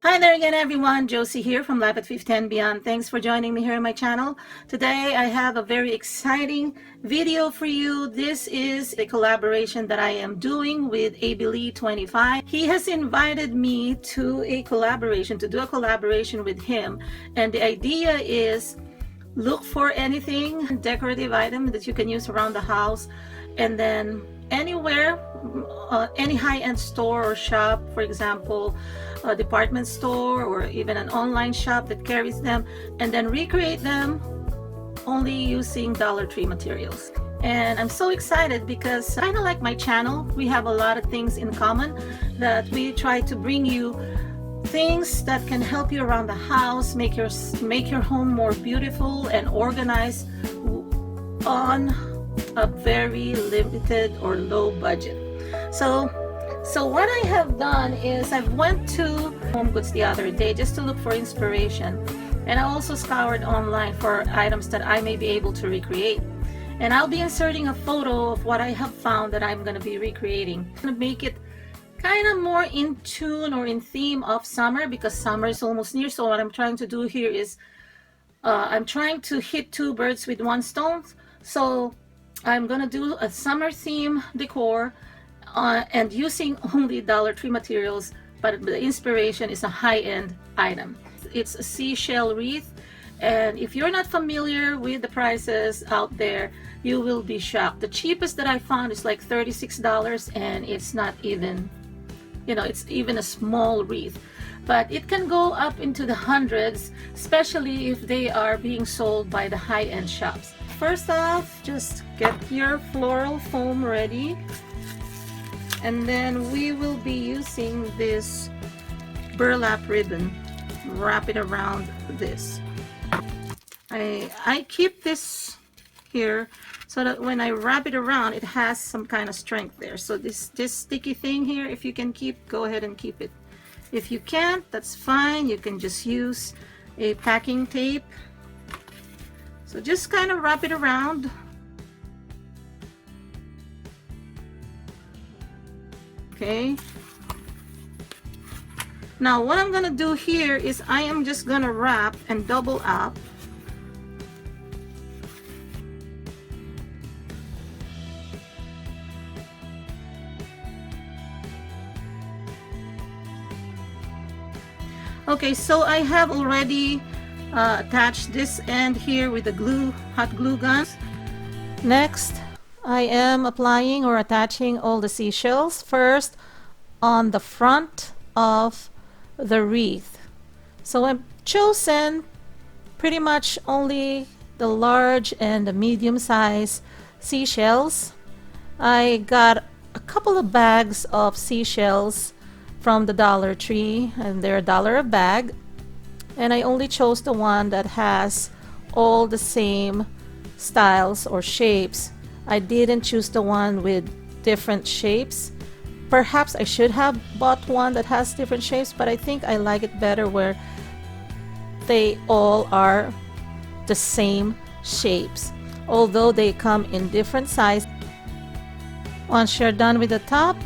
Hi there again everyone, Josie here from Life at 50 and Beyond. Thanks for joining me here on my channel. Today I have a very exciting video for you. This is a collaboration that I am doing with Abellee25. He has invited me to do a collaboration with him, and the idea is look for anything decorative item that you can use around the house, and then anywhere, any high-end store or shop, for example a department store or even an online shop that carries them, and then recreate them only using Dollar Tree materials. And I'm so excited because kind of like my channel, we have a lot of things in common, that we try to bring you things that can help you around the house, make your home more beautiful and organized on a very limited or low budget. So what I have done is I went to Home Goods the other day just to look for inspiration, and I also scoured online for items that I may be able to recreate. And I'll be inserting a photo of what I have found that I'm going to be recreating. I'm going to make it kind of more in tune or in theme of summer, because summer is almost near. So what I'm trying to do here is I'm trying to hit two birds with one stone. So I'm going to do a summer theme decor and using only Dollar Tree materials, but the inspiration is a high-end item. It's a Seashell Wreath, and if you're not familiar with the prices out there, you will be shocked. The cheapest that I found is like $36, and it's not even, it's even a small wreath, but it can go up into the hundreds, especially if they are being sold by the high-end shops. First off, just get your floral foam ready. And then we will be using this burlap ribbon, wrap it around this. I keep this here so that when I wrap it around, it has some kind of strength there. So this sticky thing here, if you can go ahead and keep it. If you can't, that's fine. You can just use a packing tape. So just kind of wrap it around. Okay, now what I'm gonna do here is I am just gonna wrap and double up. Okay, so I have already attached this end here with the hot glue guns. Next, I am applying or attaching all the seashells first on the front of the wreath. So I've chosen pretty much only the large and the medium size seashells. I got a couple of bags of seashells from the Dollar Tree, and they're $1 a bag, and I only chose the one that has all the same styles or shapes. I didn't choose the one with different shapes. Perhaps I should have bought one that has different shapes, but I think I like it better where they all are the same shapes, although they come in different sizes. Once you're done with the top,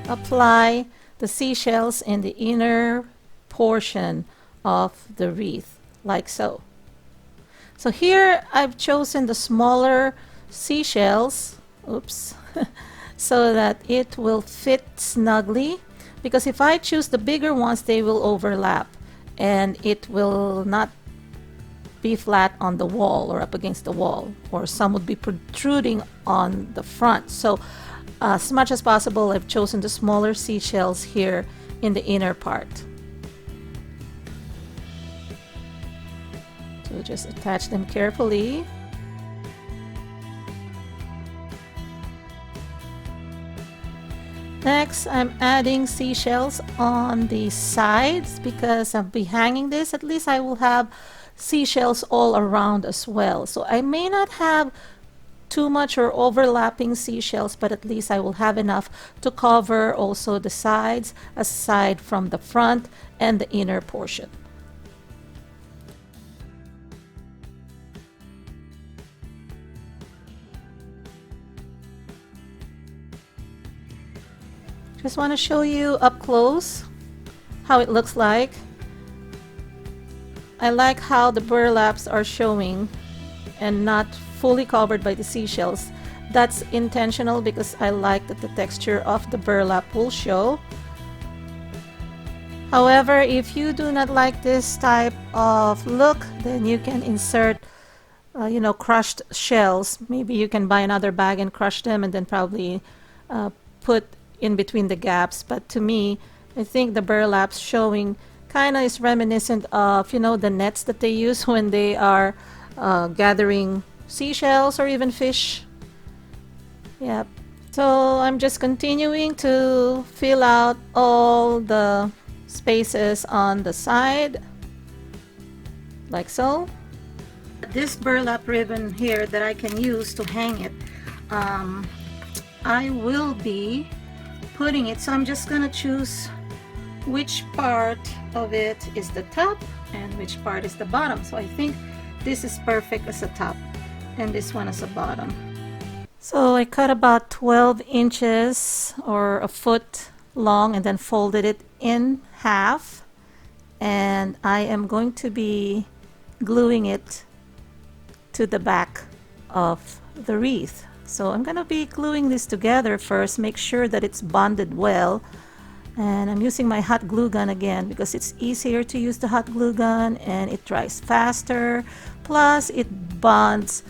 apply the seashells in the inner portion of the wreath, like so. So here I've chosen the smaller seashells, oops, so that it will fit snugly, because if I choose the bigger ones, they will overlap and it will not be flat on the wall or up against the wall, or some would be protruding on the front. So as much as possible, I've chosen the smaller seashells here in the inner part. So just attach them carefully. Next, I'm adding seashells on the sides, because I'll be hanging this. At least I will have seashells all around as well. So I may not have too much or overlapping seashells, but at least I will have enough to cover also the sides, aside from the front and the inner portion. Just want to show you up close how it looks like. I like how the burlaps are showing and not fully covered by the seashells. That's intentional because I like that the texture of the burlap will show. However, if you do not like this type of look, then you can insert you know, crushed shells. Maybe you can buy another bag and crush them and then probably put in between the gaps. But to me, I think the burlaps showing kind of is reminiscent of, you know, the nets that they use when they are gathering seashells or even fish. Yep. So I'm just continuing to fill out all the spaces on the side, like so. This burlap ribbon here that I can use to hang it, I will be putting it, so I'm just gonna choose which part of it is the top and which part is the bottom. So I think this is perfect as a top and this one as a bottom. So I cut about 12 inches or a foot long and then folded it in half, and I am going to be gluing it to the back of the wreath. So I'm gonna be gluing this together first, make sure that it's bonded well. And I'm using my hot glue gun again because it's easier to use the hot glue gun and it dries faster. Plus it bonds,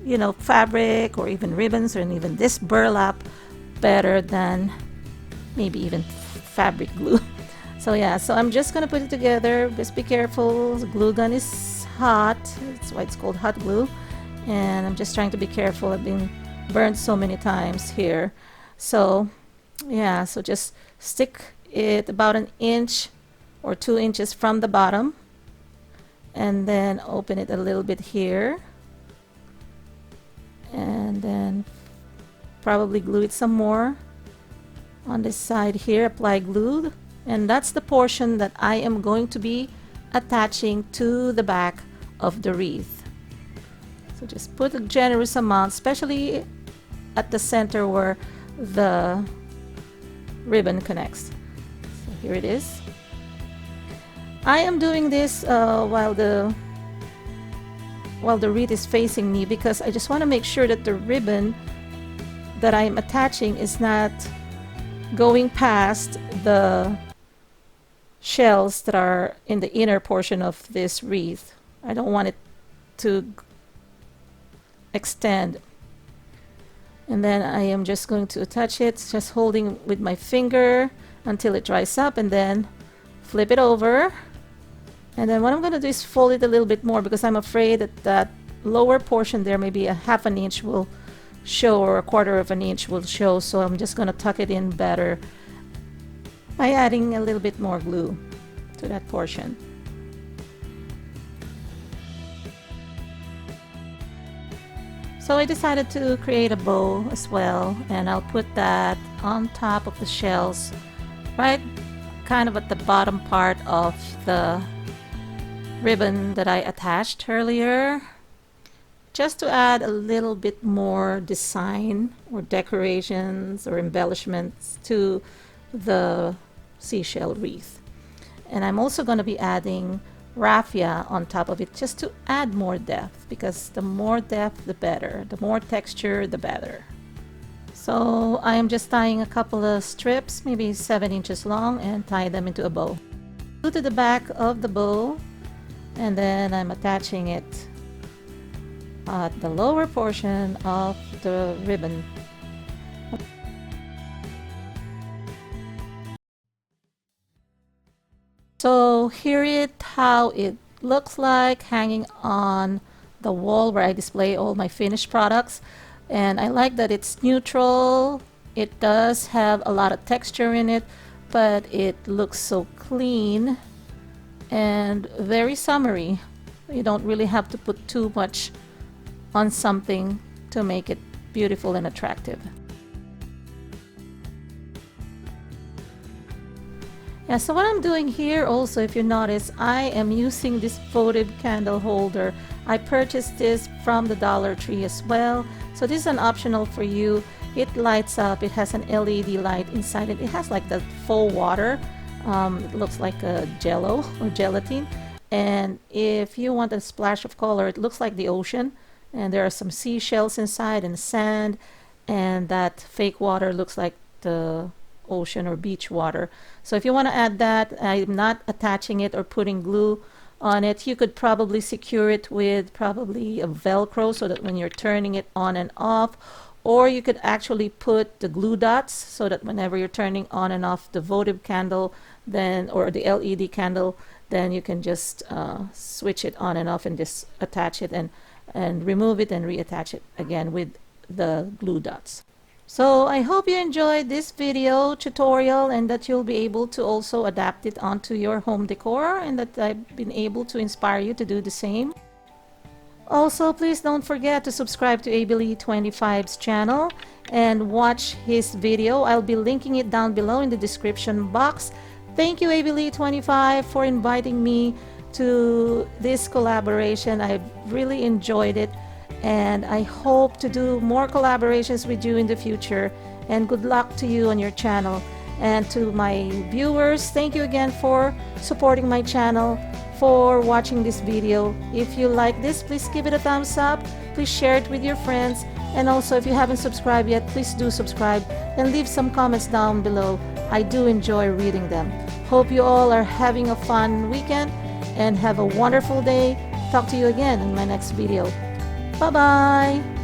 you know, fabric or even ribbons or even this burlap better than maybe even fabric glue. So yeah, so I'm just gonna put it together. Just be careful, the glue gun is hot. That's why it's called hot glue. And I'm just trying to be careful. I've been burned so many times here. So yeah, so just stick it about 1 inch or 2 inches from the bottom and then open it a little bit here and then probably glue it some more on this side here. Apply glue, and that's the portion that I am going to be attaching to the back of the wreath. So just put a generous amount, especially at the center where the ribbon connects. So here it is. I am doing this while the wreath is facing me because I just want to make sure that the ribbon that I'm attaching is not going past the shells that are in the inner portion of this wreath. I don't want it to extend. And then I am just going to attach it, just holding with my finger until it dries up, and then flip it over. And then what I'm going to do is fold it a little bit more because I'm afraid that that lower portion there, maybe a 1/2 inch will show or 1/4 inch will show. So I'm just going to tuck it in better by adding a little bit more glue to that portion. So I decided to create a bow as well, and I'll put that on top of the shells, right kind of at the bottom part of the ribbon that I attached earlier, just to add a little bit more design or decorations or embellishments to the seashell wreath. And I'm also going to be adding raffia on top of it just to add more depth, because the more depth the better, the more texture the better. So I am just tying a couple of strips, maybe 7 inches long, and tie them into a bow. Glue to the back of the bow, and then I'm attaching it at the lower portion of the ribbon. So here is how it looks like hanging on the wall where I display all my finished products. And I like that it's neutral. It does have a lot of texture in it, but it looks so clean and very summery. You don't really have to put too much on something to make it beautiful and attractive. Yeah, so what I'm doing here also, if you notice, I am using this Votive candle holder. I purchased this from the Dollar Tree as well. So this is an optional for you. It lights up. It has an LED light inside it. It has like the faux water. It looks like a jello or gelatin. And if you want a splash of color, it looks like the ocean, and there are some seashells inside and sand, and that fake water looks like the ocean or beach water. So if you want to add that, I'm not attaching it or putting glue on it. You could probably secure it with probably a Velcro so that when you're turning it on and off, or you could actually put the glue dots so that whenever you're turning on and off the votive candle, then, or the LED candle, then you can just switch it on and off and just attach it and remove it and reattach it again with the glue dots. So I hope you enjoyed this video tutorial and that you'll be able to also adapt it onto your home decor, and that I've been able to inspire you to do the same. Also, please don't forget to subscribe to Abellee25's channel and watch his video. I'll be linking it down below in the description box. Thank you, Abellee25, for inviting me to this collaboration. I've really enjoyed it, and I hope to do more collaborations with you in the future. And good luck to you on your channel. And to my viewers, thank you again for supporting my channel, for watching this video. If you like this, please give it a thumbs up. Please share it with your friends. And also, if you haven't subscribed yet, please do subscribe and leave some comments down below. I do enjoy reading them. Hope you all are having a fun weekend and have a wonderful day. Talk to you again in my next video. Bye-bye.